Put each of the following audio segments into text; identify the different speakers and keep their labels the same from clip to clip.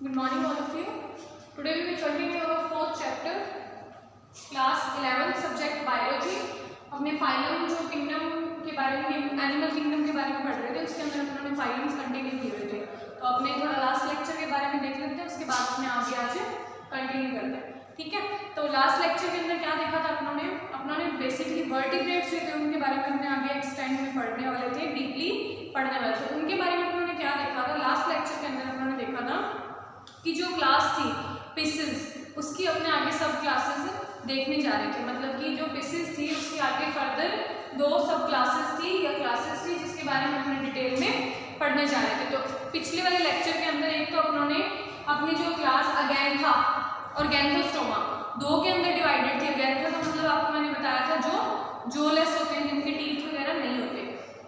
Speaker 1: Good morning all of you. Today we will continue our fourth chapter, class 11th subject biology. अपने phylum जो kingdom के बारे में animal kingdom के बारे में पढ़ रहे थे उसके अंदर अपने फाइलम्स कंटिन्यू किए हुए थे, तो अपने थोड़ा लास्ट लेक्चर के बारे में देख लेते हैं, उसके बाद अपने आगे आज कंटिन्यू करते हैं। ठीक है, तो लास्ट लेक्चर के अंदर क्या देखा था अपनों ने बेसिकली वर्टिब्रेट्स जो थे उनके बारे में अपने आगे एक्सटेंड में पढ़ने वाले थे, डीपली पढ़ने वाले थे। उनके बारे में उन्होंने क्या देखा था लास्ट लेक्चर के अंदर उन्होंने देखा था कि जो क्लास थी पिसेस, उसकी अपने आगे सब क्लासेस देखने जा रहे थे, मतलब कि जो पिसेस थी उसके आगे फर्दर दो सब क्लासेस थी या क्लासेस थी जिसके बारे में अपने डिटेल में पढ़ने जा रहे थे। तो पिछले वाले लेक्चर के अंदर एक तो उन्होंने अपनी जो क्लास अगैंथा और गैंथोस्टोमा दो के अंदर डिवाइडेड थी। अगैंथा का मतलब आपको मैंने बताया था जो जोलेस होते हैं, जिनके टीथ वगैरह नहीं होते।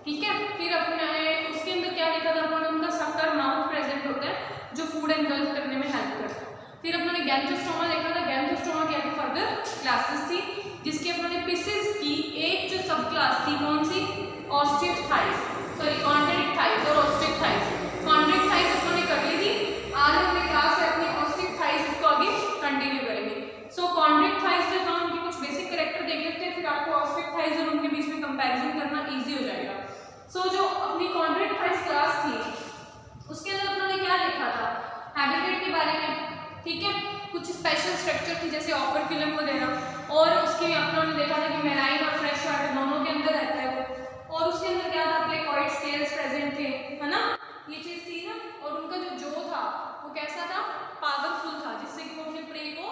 Speaker 1: ठीक है, फिर अपने उसके अंदर क्या देखा था उन्होंने, उनका सक्कर माउथ प्रेजेंट होता है जो फूड एनगल्फ करने में हेल्प करता है। फिर अपने गैंथोस्टोमा देखा था। गैंथोस्टोमा की आगे फर्दर क्लासेस थी जिसकी अपने पिसेस की एक जो सब क्लास थी, कौन सी, ऑस्टियोथाइज, सॉरी कॉन्ड्रिक्टाइज और ऑस्टियोथाइज। कॉन्ड्रिक्टाइज अपने कर ली थी, आज अपने क्लास है अपनी ऑस्टियोथाइज, इसको आगे कंटिन्यू करेंगे। सो कॉन्ड्रिक्टाइज के काम उनके कुछ बेसिक कैरेक्टर देख लेते हैं, फिर आपको ऑस्टियोथाइज और उनके बीच में कंपैरिजन करना इजी हो जाएगा। सो जो अपनी कॉन्ड्रिक्टाइज क्लास थी उसके अंदर उन्होंने क्या देखा था, हैबिटेट के बारे में। ठीक है, कुछ स्पेशल स्ट्रक्चर थी जैसे ऑपरक्यूलम वगैरह, और उसके उन्होंने देखा था कि मेराइन और फ्रेश वाटर दोनों के अंदर रहता है वो, और उसके अंदर क्या था, प्लेकॉइड स्केल्स प्रेजेंट थे, है ना, ये चीज थी ना। और उनका जो था वो कैसा था, पावरफुल था, जिससे कि वो अपने प्रे को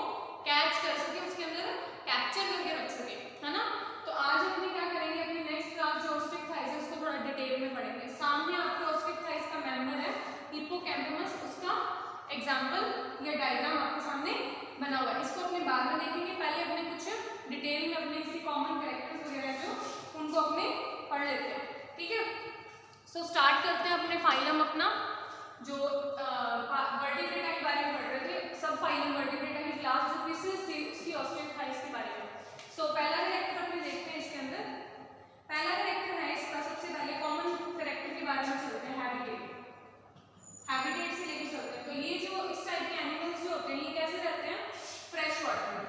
Speaker 1: कैच कर सके, उसके अंदर कैप्चर करके रख सके, है ना। तो आज अपने क्या करेंगे, अपनी नेक्स्ट क्लास जो ऑस्टियोथाइज है उसको थोड़ा डिटेल में पढ़ेंगे। सामने आपके ऑस्टियोथाइज का मेंबर है हिप्पोकैम्पस, उसका एग्जाम्पल या डायग्राम आपके सामने बना हुआ है, इसको अपने बाद में देखेंगे। पहले अपने कुछ डिटेल में अपने इसके कॉमन कैरेक्टर्स वगैरह जो उनको अपने पढ़ लेते हैं। ठीक है, सो स्टार्ट करते हैं अपने फाइलम अपना जो वर्टिब्रेटा के बारे में पढ़ रहे थे, सब फाइलम वर्टिब्रेटा की क्लास जो पिसेस थी उसकी ऑस्टियोथाइज के बारे में। सो पहला कैरेक्टर अपने देखते हैं इसके अंदर। पहला कैरेक्टर है इसका, सबसे पहले कॉमन कैरेक्टर के बारे में चलते हैं, हैबिटेट। हैबिटेट से लेके चलते हैं। तो ये जो इस टाइप के एनिमल्स जो होते हैं ये कैसे रहते हैं, फ्रेश वाटर में।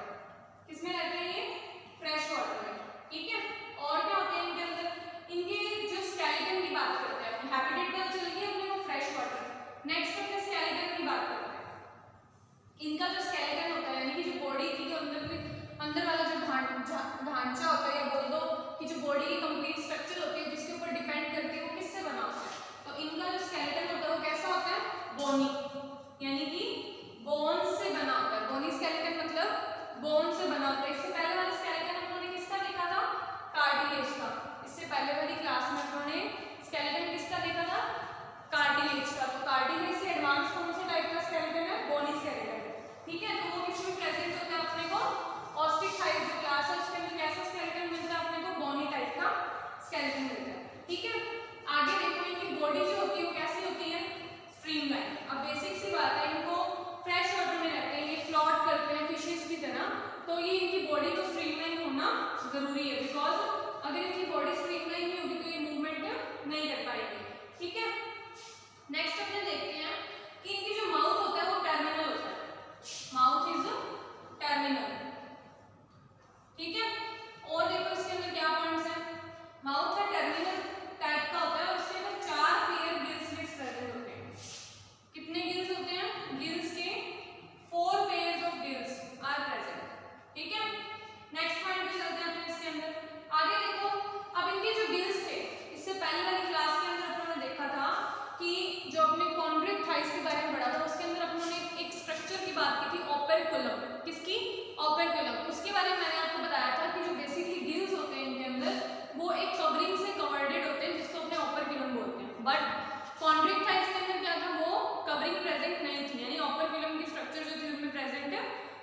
Speaker 1: किसमें रहते हैं ये, फ्रेश वाटर में। ठीक है, और क्या होते हैं इनके अंदर, इनके जो स्केलेटन की बात करते हैं, अपने हैबिटेट का चल गया अपने वो फ्रेश वाटर। नेक्स्ट अपने स्केलेटन की बात करते हैं। इनका जो स्केलेटन होता है यानी कि जो बॉडी की जो अंदर वाला जो ढांचा होता है, या बोल दो कि जो बॉडी की कंप्लीट स्ट्रक्चर होती है जिसके ऊपर डिपेंड करती है वो किससे बना होता है, तो इनका जो स्केलेटन होता है वो कैसा होता है, बोनी, यानी कि बोन से बना होता है। बोनी स्केलेटन मतलब बोन से बना होता है। इससे पहले वाला स्केलेटन उन्होंने किसका देखा था, कार्टिलेज का। इससे पहले वाली क्लास में उन्होंने स्केलेटन किसका देखा था, कार्टिलेज का। तो कार्टिलेज से एडवांस कौन से टाइप का स्केलेटन है, बोनी स्केलेटन। ठीक है, तो वो किसमें प्रेजेंट होता है, अपने को ऑस्टियोथाइज जो क्लास है उसके अंदर कैसा स्केलेटन मिलता है, अपने को बोनी टाइप का स्केलेटन मिलता है। ठीक है, आगे देखो इनकी बॉडी जो होती है वो कैसी होती है, स्ट्रीमलाइन। अब बेसिक सी बात है, इनको फ्रेश वाटर में रहते हैं, ये फ्लोट करते हैं फिशेस की तरह, तो ये इनकी बॉडी को स्ट्रीमलाइन होना जरूरी है, बिकॉज अगर इनकी बॉडी स्ट्रीमलाइन नहीं होगी तो ये मूवमेंट नहीं कर पाएगी। ठीक है, नेक्स्ट अपने देखते हैं कि इनकी जो माउथ होता है वो टर्मिनल होता है, माउथ इज टर्मिनल। ठीक है, और देखो इसके अंदर क्या पॉइंट्स हैं, माउथ है टर्मिनल टाइप का होता है और उसके अंदर 4 पेयर गिल स्लिट्स प्रेजेंट होते हैं। कितने गिल्स होते हैं, गिल्स के 4 pairs of gills are present. ठीक है, नेक्स्ट पॉइंट पे चलते हैं अपने इसके अंदर। आगे देखो, अब इनके जो गिल्स थे, इससे पहले वाली क्लास के अंदर अपने देखा था कि जो अपने कॉन्ड्रिक्टाइज के बारे में पढ़ा था उसके अंदर अपने एक स्ट्रक्चर की बात की थी, ओपेरकुलम। किसकी, ओपेरकुलम। उसके बारे में मैंने आपको बताया था कि जो बेसिकली गिल्स होते हैं इनके अंदर वो एक कवरिंग से कवर्डेड होते हैं जिसको अपने ओपेरकुलम बोलते हैं। बट कॉन्ड्रिक्टाइज के अंदर क्या था, वो कवरिंग प्रेजेंट नहीं थी, यानी ओपेरकुलम की स्ट्रक्चर जो थी उसमें प्रेजेंट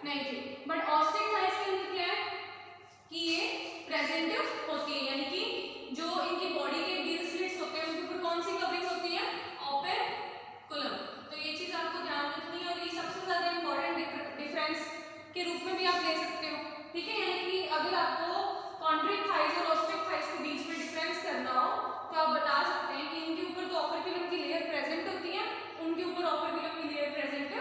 Speaker 1: नहीं थी। बट ऑस्टियोथाइज के अंदर क्या है कि ये प्रेजेंट होती है, यानी कि जो इनकी बॉडी के गिल स्लिट्स होते हैं उनके ऊपर कौन सी कवरिंग होती है, ओपेरकुलम। तो ये चीज आपको ध्यान रखनी है और ये सबसे ज्यादा इंपॉर्टेंट डिफरेंस के रूप में भी आप ले सकते हो। ठीक है, यानी कि अगर आपको कॉन्ड्रिक्टाइज और ऑस्टियोथाइज के बीच में डिफरेंस करना हो तो आप बता सकते हैं कि इनके ऊपर तो ओपेरकुलम की लेयर प्रेजेंट होती है, उनके ऊपर ओपेरकुलम की लेयर प्रेजेंट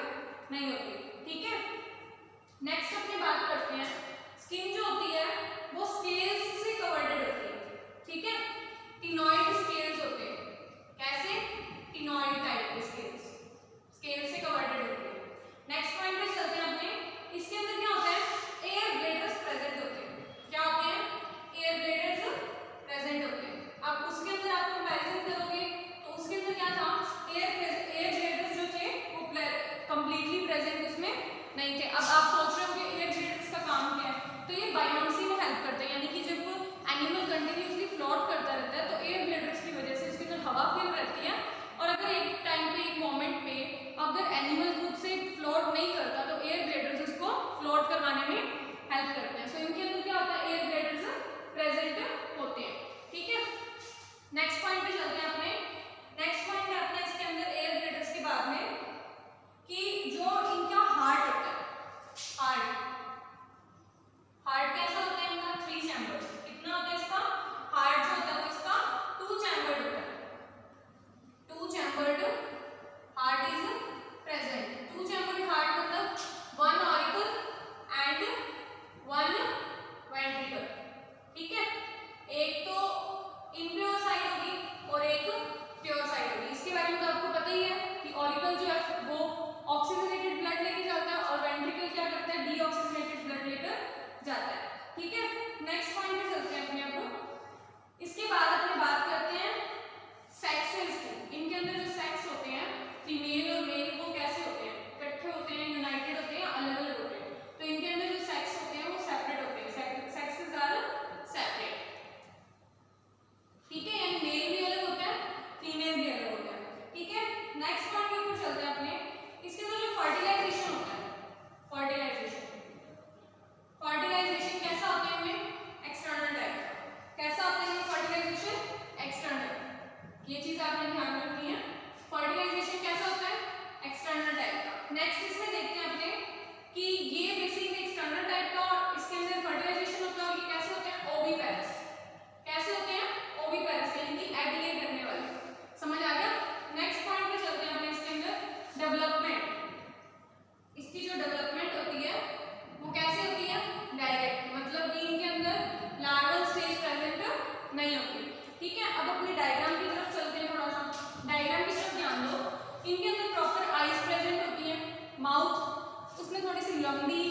Speaker 1: थोड़ी सी लंबी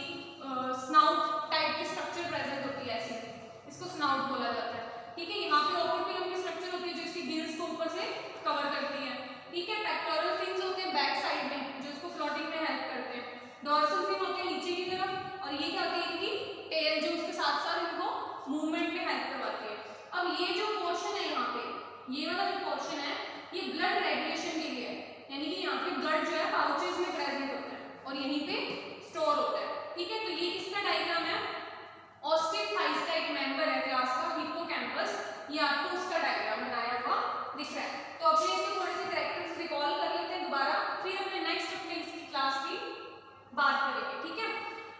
Speaker 1: स्नाउट टाइप की स्ट्रक्चर प्रेजेंट होती है ऐसी, इसको स्नाउट बोला जाता है। ठीक है, यहाँ पे ओपर की लंबी स्ट्रक्चर होती है जो इसकी गिल्स को ऊपर से कवर करती है। ठीक है, पेक्टोरल फिन्स होते हैं बैक साइड में जो इसको फ्लोटिंग में हेल्प करते हैं। डोर्सल फिन होते हैं नीचे की तरफ, और ये क्या होती है इनकी टेल जो उसके साथ साथ इनको मूवमेंट में हेल्प करवाती है। अब ये जो पोर्शन है यहाँ पे, ये वाला जो पोर्शन है ये ब्लड रेगुलेशन के लिए है, यानी कि यहाँ पे ब्लड जो है पाउचेस में प्रेजेंट होता है और यहीं पे स्टोर होता है। ठीक है, तो ये किसका डायग्राम है, ऑस्टियोथाइस का एक मेंबर है क्लास का, हिप्पोकैम्पस, ये आपको उसका डायग्राम बनाया हुआ दिख रहा है। तो अपने इसके थोड़े से कैरेक्टर्स रिकॉल कर लेते हैं दोबारा, फिर अपने नेक्स्ट अपने इसकी क्लास की बात करेंगे। ठीक है,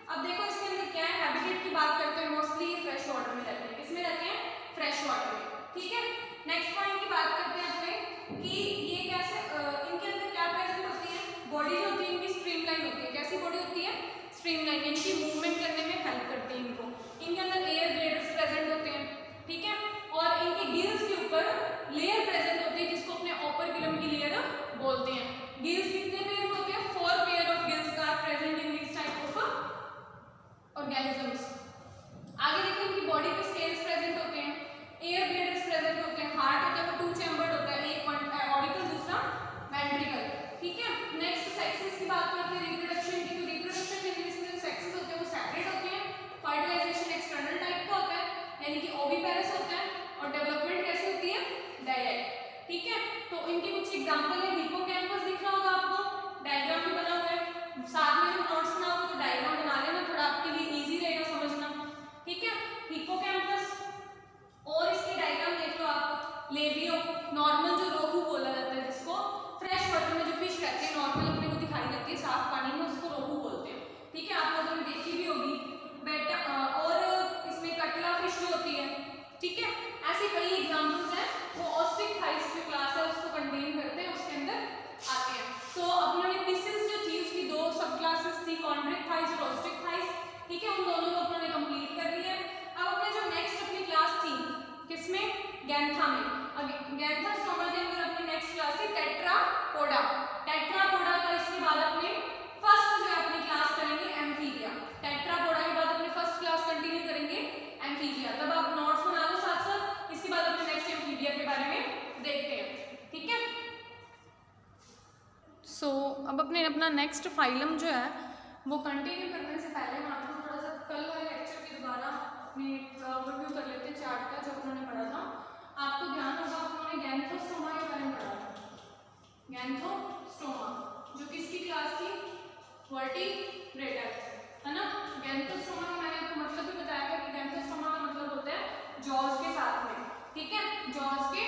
Speaker 1: अब देखो इसके अंदर क्या है, हैबिटेट की बात करते हैं, मोस्टली ये फ्रेश वाटर में रहते हैं। किसमें रहते हैं, फ्रेश वाटर में। ठीक है, नेक्स्ट पॉइंट की बात करते हैं अपने कि ये कैसे इनके अंदर क्या प्रेजेंट होती है, बॉडी जो होती है इनकी स्ट्रीमलाइन होती है। कैसी बॉडी होती है, स्ट्रीमलाइन, यानी कि मूवमेंट करने में हेल्प करती है इनको। इनके अंदर एयर ब्लेडर्स प्रेजेंट होते हैं। ठीक है, और इनके गिल्स के ऊपर लेयर प्रेजेंट होती है जिसको अपने ओपर्कुलम की लेयर बोलते हैं। गिल्स कितने पेयर होते हैं, 4 pair of gills are present in this type of organisms. आगे देखिए इनकी बॉडी पे स्केल्स प्रेजेंट होते हैं, एयर ब्लेडर्स प्रेजेंट होते हैं, हार्ट होता है वो 2 चैम्बर्ड होता है, एक ऑडिकल दूसरा वेंट्रिकल। ठीक है, नेक्स्ट सेक्सेस की बात करते हैं, रिप्रोडक्शन की। तो रिप्रोडक्शन में इसमें जो सेक्सेस होते हैं वो सेपरेट होते हैं। फर्टिलाइजेशन एक्सटर्नल टाइप का होता है, यानी कि ओविपेरस होता है, और डेवलपमेंट कैसे होती है, डायरेक्ट। ठीक है, तो इनके कुछ एग्जांपल है, हिप्पोकैम्पस दिख रहा होगा आपको, डायग्राम भी बना हुआ है, साथ में जब नोट्स बना होगा तो डायग्राम बना लेना, थोड़ा आपके लिए इजी रहेगा समझना। ठीक है, हिप्पोकैम्पस, और इसके डायग्राम देख लो आप, लेबियो, नॉर्मल जो रोहू बोला जाता है जिसको, फ्रेश वाटर में जो फिश रहती है नॉर्मल अपने को दिखाई देती है साफ पानी में, उसको रोहू बोलते हैं। ठीक है, आप लोगों ने देखी भी होगी बेटा, और इसमें कटला फिश जो होती है। ठीक है, ऐसे कई एग्जांपल्स हैं, वो ऑस्टियोथाइस जो क्लास है उसको कंटेन करते हैं, उसके अंदर आते हैं। तो अपने फिशेस जो थी उसकी 2 सब क्लासेस थी, कॉन्ड्रिक्टाइस और ऑस्टियोथाइस। ठीक है, उन दोनों को अपने कंप्लीट कर लिया है। अब अपने जो नेक्स्ट अपनी क्लास थी किसमें, गैंथा में। गैंथोस्टोमा के अंदर अपनी नेक्स्ट क्लास थी टेट्रापोडा। टेट्रापोडा का इसके बाद अपने फर्स्ट जो अपनी क्लास करेंगे एम्फीबिया। टेट्रापोडा के बाद अपनी फर्स्ट क्लास कंटिन्यू करेंगे एम्फीबिया। तब आप नोट्स बना लो साथ साथ, इसके बाद अपने नेक्स्ट एम्फीबिया के बारे में देखते हैं। ठीक है, सो अब अपना नेक्स्ट फाइलम जो है वो कंटिन्यू करने से पहले हम आपको थोड़ा सा कल वाले लेक्चर के दोबारा अपने ओवरव्यू कर लेते हैं चार्ट का जो उन्होंने पढ़ा था। आपको ध्यान होगा उन्होंने गैंथोस्टोमा के बारे में पढ़ा था, गैंथोस्टोमा जो किसकी क्लास थी, वर्टिब्रेटा, है ना। गैंथोस्टोमा का मैंने आपको मतलब भी बताया था कि गैंथोस्टोमा का मतलब होता है जॉज के साथ में। ठीक है, जॉज के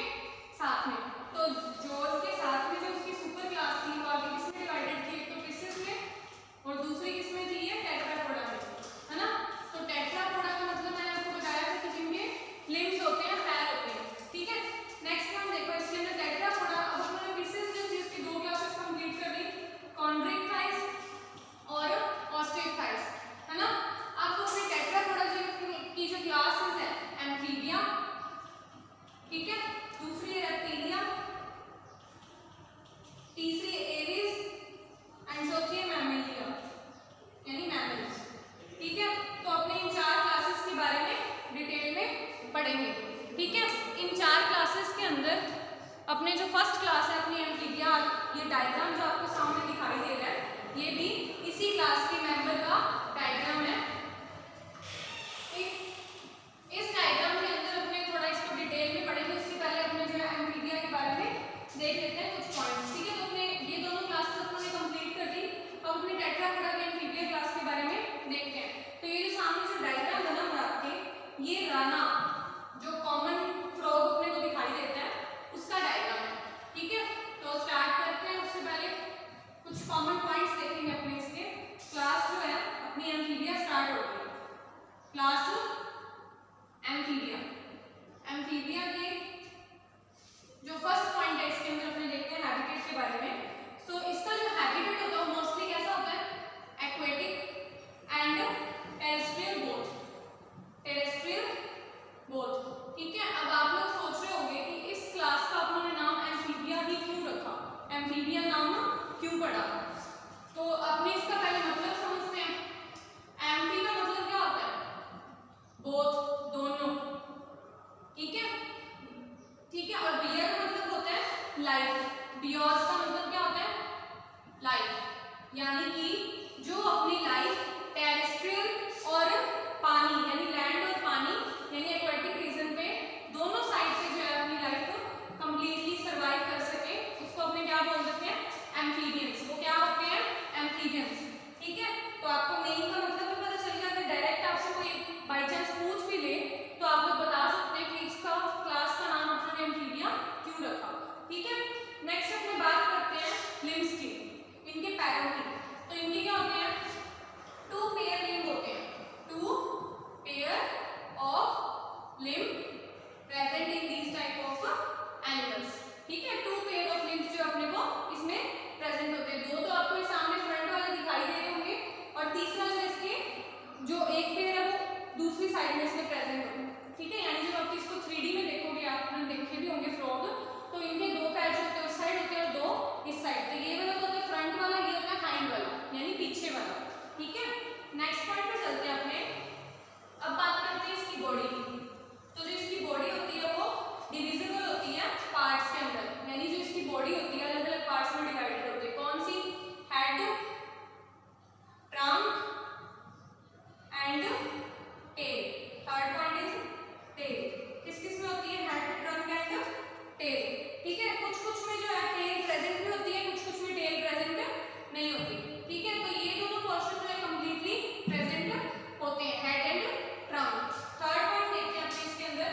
Speaker 1: साथ में, तो जॉज के साथ में जो उसकी सुपर क्लास थी वो आगे किसमें डिवाइडेड थी, एक तो फिशेस में और दूसरी किसमें थी, ये टेट्रापोडा में, है ना। तो टेट्रापोडा का मतलब मैंने आपको बताया था कि जिनके लिम्स होते हैं, पैर होते हैं। ठीक है, नेक्स्ट वन देखो इसके अंदर टेट्रापोडा। अब हमने फिशेस जो थी उसकी 2 क्लासेस कंप्लीट कर ली, कॉन्ड्रिक्टाइस और ऑस्टियोथाइस, है ना। आपको अपने टेट्रापोडा की जो क्लासेस है, एम्फीबिया, ठीक है, दूसरी रेप्टिलिया, तीसरी एरिस एंड चौथी मैमेलिया, यानी मैमल्स। ठीक है, तो अपने इन 4 क्लासेस के बारे में डिटेल में पढ़ेंगे। ठीक है, इन 4 क्लासेस के अंदर अपने जो फर्स्ट क्लास है अपनी एम्फीबिया, ये डायग्राम जो आपको सामने दिखाई दे रहा है ये भी इसी क्लास के मेंबर का डायग्राम है। इस डायग्राम के अंदर अपने थोड़ा इसको डिटेल में पढ़ेंगे, उससे पहले अपने जो है एम्फीबिया के बारे में देख लेते हैं कुछ पॉइंट्स। ठीक है, तो अपने ये दोनों क्लासेस अपने कंप्लीट कर ली, अब अपने टेट्रापोडा के एम्फीबिया क्लास के बारे में देखते हैं। तो ये जो सामने जो डायग्राम बना हुआ है आपके, ये राना जो कॉमन फ्रॉग अपने को दिखाई देता है उसका डायग्राम है। ठीक है, तो स्टार्ट करते हैं। उससे पहले कुछ कॉमन पॉइंट्स देखेंगे अपने इसके। क्लास जो है अपनी एम्फीबिया स्टार्ट हो गई, क्लास एम्फीबिया। एम्फीबिया के जो फर्स्ट पॉइंट है इसके अंदर अपने देखते हैं हैबिटेट के बारे में। सो इसका जो हैबिटेट होता है मोस्टली कैसा होता है, aquatic and terrestrial both, terrestrial both. ठीक है, अब आप लोग सोच रहे होंगे कि इस क्लास का अपने नाम एम्फीबिया ही क्यों रखा, एम्फीबिया नाम क्यों पड़ा। तो अपने इसका पहले मतलब समझते हैं। यानी कि जो अपनी लाइफ टेरेस्ट्रियल और पानी यानी लैंड और पानी यानी एक्वेटिक रीजन पे दोनों साइड से जो है अपनी लाइफ कंप्लीटली सर्वाइव कर सके, उसको अपने क्या बोल सकते हैं, एम्फीबियंस। वो क्या होते हैं, एम्फीबियंस। ठीक है, तो आपको नेम का मतलब भी पता चल गया। अगर डायरेक्ट आपसे कोई बाई चांस पूछ भी ले तो आप लोग बता सकते हैं कि इसका क्लास का नाम अपने एम्फीबिया क्यों रखा। ठीक है, नेक्स्ट अपने बात करते हैं लिम्स की, इनके पैरों की। तो इनके क्या होते हैं, 2 पेयर लिम्ब होते हैं, 2 pair of limb present in these type of animals. ठीक है, 2 पेयर ऑफ लिम्स जो अपने को इसमें प्रेजेंट होते हैं। 2 तो आपको सामने फ्रंट वाले दिखाई दे रहे होंगे और तीसरा जो इसके जो एक पेयर है वो दूसरी साइड में इसमें प्रेजेंट होते हैं। ठीक है, यानी जब आप इसको 3D में देखोगे, आपने देखे भी होंगे फ्रॉग, तो इनके 2 पैर जो होते हैं उस साइड होते हैं और 2 इस साइड। तो ये वाला तो होता है फ्रंट वाला, ये होता है हाइंड वाला यानी पीछे वाला। ठीक है, नेक्स्ट पॉइंट पे चलते हैं अपने। अब बात करते हैं इसकी बॉडी की। तो जो इसकी बॉडी होती है वो डिविजिबल होती है पार्ट्स के अंदर, यानी जो इसकी बॉडी होती है अलग अलग पार्ट्स में डिवाइडेड होती है। कौन सी, head, trunk and tail. Third point is tail. किस किस में होती है, हेड, ट्रंक एंड टेल। ठीक है, कुछ कुछ में जो है टेल प्रेजेंट भी होती है, कुछ कुछ में टेल प्रेजेंट नहीं होती। ठीक है, तो ये दोनों पोर्शन जो है कंप्लीटली प्रेजेंट होते हैं, head and trunk. Third point देखते हैं अपने इसके अंदर।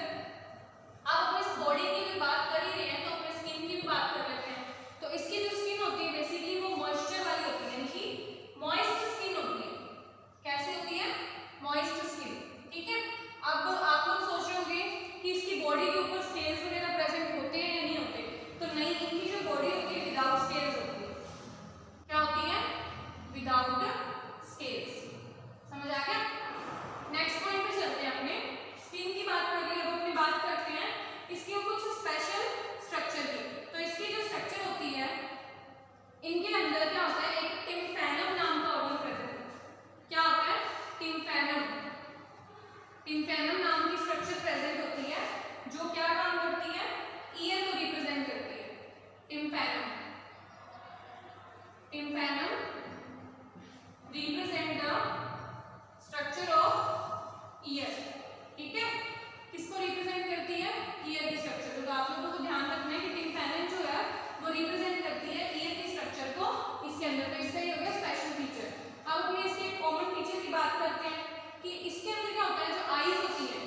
Speaker 1: अब अपने इस बॉडी की भी बात कर ही रहे हैं तो अपने स्किन की भी बात कर लेते हैं। तो इसकी जो स्किन होती है बेसिकली वो मॉइस्चर वाली होती है, यानी कि मॉइस्ट स्किन होती है। कैसे होती है, मॉइस्ट स्किन। ठीक है, अब आप लोग सोच रहे होंगे कि इसकी बॉडी के ऊपर स्केल्स वगैरह प्रेजेंट होते हैं या नहीं होते, तो नहीं, इनकी जो बॉडी होती है विदाउट स्केल्स होती है। क्या होती है, विदाउट स्केल्स। समझ आ गया। नेक्स्ट पॉइंट पे चलते हैं अपने। स्किन की बात कर ली, अब अपनी बात करते हैं इसके कुछ स्पेशल स्ट्रक्चर की। तो इसकी जो स्ट्रक्चर होती है, इनके अंदर क्या होता है, एक टिम्फैनम नाम का ऑर्गन प्रेजेंट है। क्या होता है, टिम्फैनम। टिम्फैनम नाम की स्ट्रक्चर प्रेजेंट होती है जो क्या काम करती है, ईयर को रिप्रेजेंट करती है। Tympanum, tympanum represent the structure of ear. ठीक है, किसको रिप्रेजेंट करती है, ईयर की स्ट्रक्चर को। तो आप लोगों को ध्यान रखना है कि टिम्फैनम जो है वो रिप्रेजेंट करती है ईयर की स्ट्रक्चर को इसके अंदर। तो इसका ये हो गया स्पेशल फीचर। अब अपने इसके कॉमन फीचर की बात करते हैं कि इसके अंदर क्या होता है, जो आईज होती है,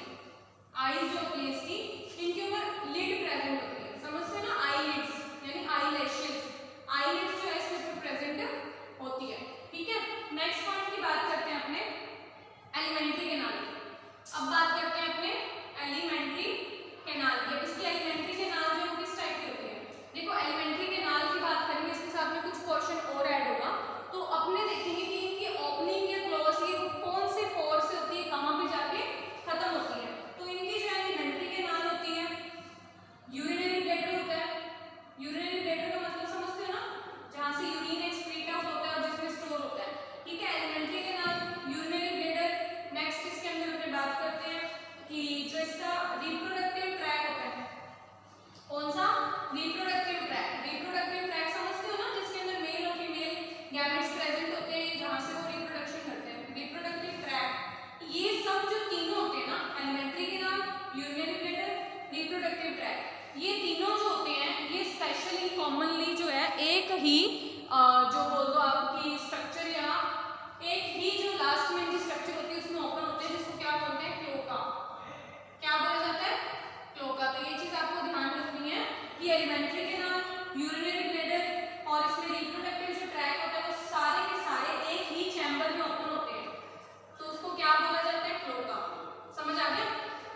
Speaker 1: आईज जो होती है इसकी, इनके ऊपर लिड प्रेजेंट होती है। समझते हैं ना, आईलिड्स यानी आईलैशेस, आईलिड्स जो है इसके ऊपर प्रेजेंट होती है। ठीक है, नेक्स्ट पॉइंट की बात करते हैं अपने एलिमेंट्री कैनाल की। अब बात करते हैं अपने एलिमेंट्री कैनाल की। इसकी एलिमेंट्री कैनाल जो किस टाइप की होती है, देखो एलिमेंट्री कैनाल की बात करेंगे, इसके साथ में कुछ पोर्शन और ऐड होगा तो अपने देखेंगे कि इनकी ओपनिंग या क्लोजिंग कौन से पोर से होती है, कहाँ पे जाके खत्म होती है। तो इनकी जो एलिमेंट्री कैनाल होती है, यूरिनरी ब्लैडर होता है। यूरिनरी ब्लैडर का मतलब समझते हो ना, जहाँ से यूरिन एक्सक्रीट आउट होता है और जिसमें स्टोर होता है। ठीक है, alimentary canal, urinary bladder. Next इसके अंदर अपने बात करते हैं कि जो इसका रिप्रोडक्टिव ट्रैक होता है, कौन सा, रिप्रोडक्टिव ट्रैक। रिप्रोडक्टिव ट्रैक समझते हो ना, जिसके अंदर मेल और फीमेल गैमेट्स प्रेजेंट होते हैं, जहाँ से वो रिप्रोडक्शन करते हैं। रिप्रोडक्टिव ट्रैक, ये सब जो तीनों होते हैं ना, alimentary canal, urinary bladder, reproductive tract, ये तीनों जो होते हैं ये स्पेशली कॉमनली जो है एक ही जो बोल दो आपकी स्ट्रक्चर या एक ही जो लास्ट में इनकी स्ट्रक्चर होती है उसमें ओपन होते हैं, जिसको क्या बोलते हैं, क्लोका। क्या बोला जाता है, क्लोका। तो ये चीज आपको ध्यान रखनी है कि एलिमेंट्री कैनाल, यूरिनरी ब्लैडर और इसमें रिप्रोडक्टिव जो ट्रैक होता है वो सारे के सारे एक ही चैम्बर में ओपन होते हैं, तो उसको क्या बोला जाता है, क्लोका। समझ आ गया।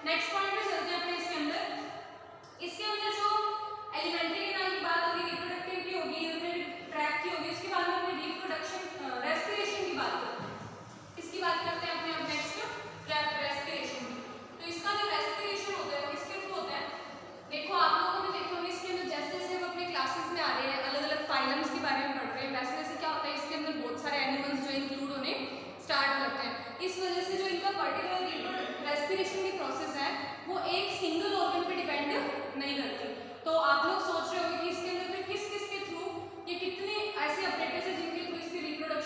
Speaker 1: नेक्स्ट पॉइंट पे चलते हैं अपने इसके अंदर। इसके अंदर जो एलिमेंट्री कैनाल की बात होगी, रिप्रोडक्टिव की होगी, यूरिनरी ट्रैक की होगी, उसके बाद में अपने रिप्रोडक्शन रेस्पिरेशन की बात करते हैं। इसकी बात करते हैं अपने अब नेक्स्ट रेस्पिरेशन की। तो इसका जो रेस्पिरेशन होता है वो किसके थ्रू होता है, देखो आप लोगों ने देखा होगा इसके अंदर जैसे जैसे हम अपने क्लासेस में आ रहे हैं अलग अलग फाइलम्स के बारे में पढ़ रहे हैं, वैसे वैसे क्या होता है इसके अंदर बहुत सारे एनिमल्स जो इंक्लूड होने स्टार्ट करते हैं। इस वजह से जो इनका पर्टिकुलर रेस्पिरेशन की प्रोसेस है वो एक सिंगल ऑर्गन पे डिपेंड नहीं करती। तो आप लोग सोच रहे होंगे कि इसके अंदर फिर किस किस के थ्रू, ये कितने ऐसे अपरेटस है जिनके थ्रू इसकी रिप्रोडक्शन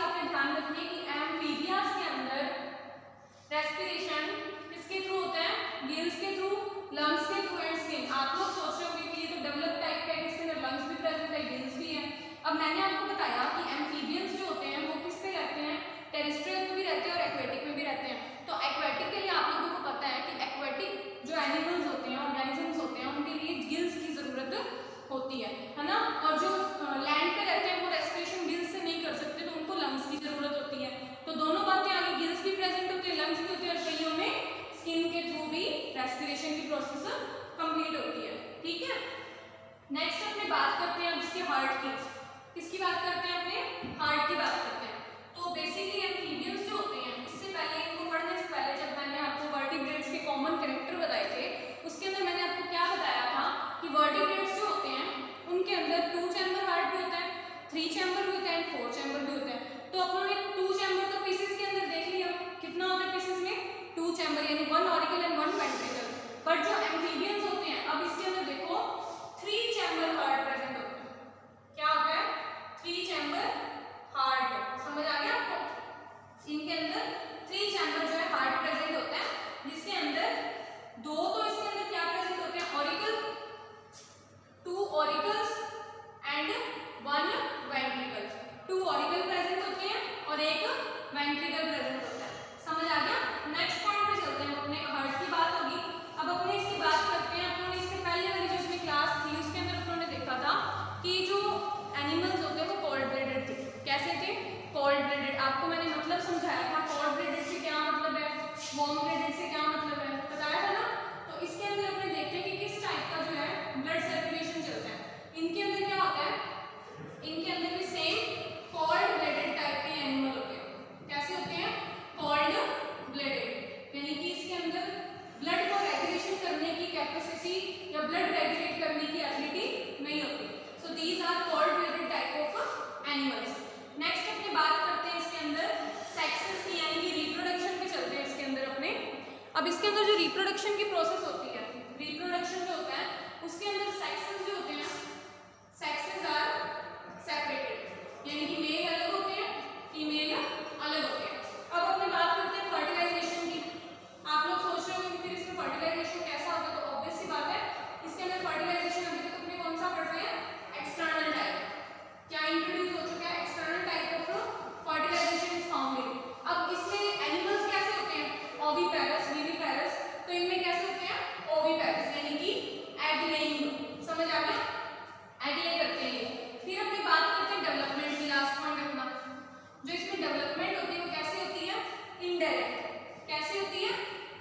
Speaker 1: बातें ध्यान रखिए कि एम्फीबियंस के अंदर रेस्पिरेशन किसके थ्रू होता है, गिल्स के थ्रू, लंग्स के थ्रू एंड स्किन। आप लोग सोच रहे होंगे कि ये तो डेवलप टाइप का है, इसके अंदर लंग्स भी प्रेजेंट है, गिल्स भी है। अब मैंने आपको बताया कि एम्फीबियंस जो होते हैं वो किस पे रहते हैं, टेरेस्ट्रियल में भी रहते हैं और एक्वेटिक में भी रहते हैं। तो एक्वेटिक के लिए आप लोगों को पता है कि एक्वेटिक जो एनिमल्स होते हैं, ऑर्गेनिजम्स होते हैं, उनके लिए गिल्स की जरूरत होती है ना। और जो लैंड पे रहते हैं वो रेस्पिरेशन गिल्स से नहीं कर सकते, तो उनको लंग्स की जरूरत होती है। तो दोनों बातें आगे, गिल्स भी प्रेजेंट होते हैं, लंग्स भी होते हैं, और कईयों में स्किन के थ्रू भी रेस्पिरेशन की प्रोसेस कंप्लीट होती है। ठीक है, नेक्स्ट अपने बात करते हैं अब इसके हार्ट की। किसकी बात करते हैं, अपने हार्ट की बात करते हैं। तो बेसिकली एम्फीबियंस जो होते हैं, इससे पहले इनको पढ़ने से पहले जब मैंने आपको वर्टिब्रेट्स के कॉमन कैरेक्टर बताए थे, उसके अंदर मैंने आपको क्या बताया था कि वर्टिब्रेट्स जो होते हैं उनके अंदर 2 चैम्बर हार्ट भी होता है, 3 चैम्बर भी होता है, 4 चैम्बर भी होता है। तो अपनों ने 2 चैम्बर तो पीसेस के अंदर देख लिया, कितना होता है पीसेस में, 2 चैम्बर, यानी 1 ऑरिकल एंड 1 वेंट्रिकल। बट जो एम्फीबियंस होते हैं, अब इसके अंदर देखो 3 चैम्बर हार्ट प्रेजेंट होते हैं। क्या होता है, 3 चैम्बर हार्ट, समझ आ गया आपको। इनके अंदर 3 चैम्बर जो है हार्ट प्रेजेंट होता है, जिसके अंदर 2 तो इसके अंदर क्या प्रेजेंट होते हैं, auricle, 2 auricles and 1 ventricle. 2 auricle present होते हैं और 1 वेंट्रिकल प्रेजेंट होता है, समझ आ गया। नेक्स्ट पॉइंट पे चलते हैं, अपने हार्ट की बात होगी। अब अपने इसकी बात करते हैं। अपनों ने इससे पहले वाली जो इसमें क्लास थी उसके अंदर अपनों ने देखा था कि जो एनिमल्स होते हैं वो कोल्ड ब्लडेड थे। कैसे थे, कोल्ड ब्लडेड। आपको मैंने मतलब समझाया था कोल्ड ब्लडेड से क्या मतलब है, वार्म ब्लडेड से क्या मतलब है, बताया था ना। तो इसके अंदर अपने देखते हैं कि किस टाइप का जो है ब्लड सर्कुलेशन चलता है। इनके अंदर क्या होता है, इनके अंदर भी सेम कोल्ड ब्लडेड टाइप के एनिमल होते हैं। कैसे होते हैं, कोल्ड ब्लडेड, यानी कि इसके अंदर ब्लड को रेगुलेशन करने की कैपेसिटी या ब्लड रेगुलेट करने की एबिलिटी नहीं होती। So these are cold blooded type of animals. Next अपनी बात करते हैं इसके अंदर सेक्सेस की, यानी कि रिप्रोडक्शन पे चलते हैं इसके अंदर अपने। अब इसके अंदर जो रिप्रोडक्शन की प्रोसेस होती है, रिप्रोडक्शन जो होता है उसके अंदर सेक्सेस जो होते हैं, सेक्सेस आर सेपरेटेड, यानी कि मेल अलग होते हैं, फीमेल अलग होते हैं। अब अपने बात करते हैं फर्टिलाइजेशन की। आप लोग सोच रहे होंगे कि फिर इसमें फर्टिलाइजेशन कैसा होता है, तो ऑब्वियस सी बात है इसके अंदर फर्टिलाइजेशन अभी तक अपने कौन सा पढ़ रहे हैं, एक्सटर्नल टाइप। क्या इंट्रोड्यूस हो चुका है, external type of fertilisation is found in. अब इसमें एनिमल्स कैसे होते हैं, ओविपेरस, विविपेरस। तो इनमें कैसे होते हैं, ओविपेरस, यानी कि एग लेइंग, समझ आ गया, एग ले करते हैं ये। फिर अपनी बात करते हैं डेवलपमेंट की, लास्ट पॉइंट अपना जो इसमें डेवलपमेंट होती है वो कैसे होती है, इनडायरेक्ट। कैसे होती है,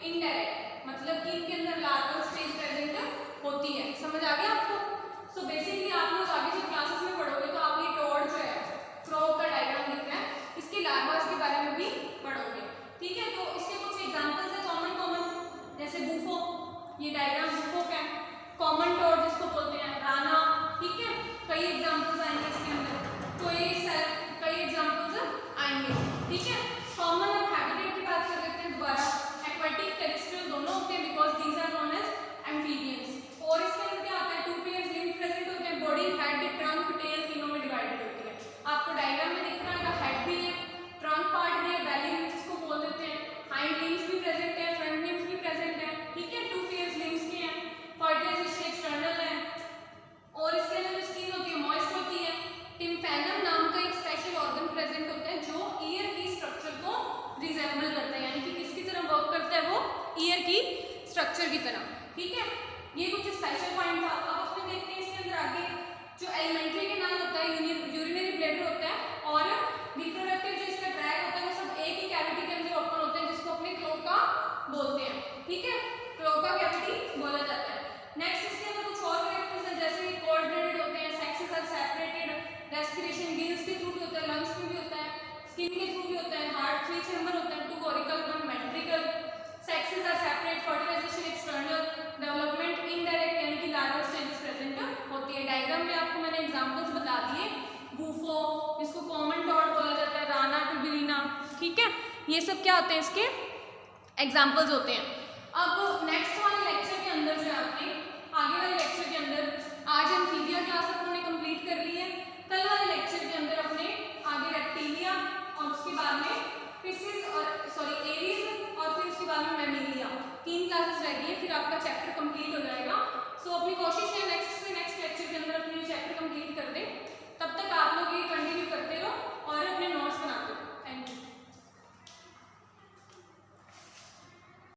Speaker 1: इनडायरेक्ट, मतलब कि इनके अंदर लार्वल स्टेज प्रेजेंट होती है, समझ आ गया आपको। सो बेसिकली आप लोग आगे जब क्लासेस में पढ़ोगे तो आप ये टॉड जो है, फ्रॉग का डायग्राम दिख रहा है, इसके लार्वास के बारे में भी पढ़ोगे। ठीक है, तो इसके कुछ एग्जांपल्स है कॉमन, जैसे बूफो, ये डायग्राम बूफो का है, कॉमन टॉड जिसको बोलते हैं, राना। ठीक है, कई एग्जांपल्स आएंगे इसके अंदर, तो ये कई एग्जांपल्स आएंगे। ठीक है, कॉमन और हैबिटेट की बात कर लेते हैं दोबारा। एक्वेटिक, टेरेस्ट्रियल दोनों होते हैं because these are known as amphibians. और इसके अंदर क्या होता है, 2 पेयर्स लिम्ब प्रेजेंट होते हैं, बॉडी, हेड, ट्रंक, टेल तीनों में डिवाइडेड होती है। आपको डायग्राम में दिख रहा है, हेड भी है, ट्रंक पार्ट भी है, बेली जिसको बोल देते हैं, हाइंड लिम्स भी प्रेजेंट है, फ्रंट लिम्स भी प्रेजेंट है। ठीक है, 2 पेयर्स लिम्स के हैं, फर्टिलाइजेशन एक्सटर्नल है। और इसके अंदर स्किन होती है, मॉइस्ट होती है। टिम्फैनम नाम का एक स्पेशल ऑर्गन प्रेजेंट होता है जो ईयर की स्ट्रक्चर को रिजेंबल करता है, यानी कि किसकी तरह वर्क करता है, वो ईयर की स्ट्रक्चर की तरह। ठीक है, ये कुछ स्पेशल पॉइंट था। अब अपने देखते हैं इसके अंदर आगे जो एलिमेंट्री कैनाल होता है, यूरिनरी ब्लैडर होता है, और रिप्रोडक्टिव जो इसका ट्रैक होता है वो सब एक ही कैविटी के अंदर ओपन होते हैं, जिसको अपने क्लोका बोलते हैं। ठीक है, क्लोका कैविटी बोला जाता है। नेक्स्ट इसके अंदर कुछ और कैरेक्टर्स हैं, जैसे कोल्ड ब्लडेड होते हैं, sexes are separated, respiration gills के थ्रू भी होता है, लंग्स में भी होता है, स्किन के थ्रू भी होता है, हार्ट 3 चैम्बर होता है, 2 auricle 1 ventricle, sexes are separate, fertilisation external, development indirect, यानी कि लार्वल स्टेजेस प्रेजेंट होती है। डायग्राम में आपको मैंने एग्जांपल्स बता दिए, बूफो जिसको कॉमन टॉड बोला जाता है, राना, टुबिलिना। ठीक है, ये सब क्या होते हैं, इसके एग्जांपल्स होते हैं। अब नेक्स्ट वाले लेक्चर के अंदर जो है आपने आगे वाले लेक्चर के अंदर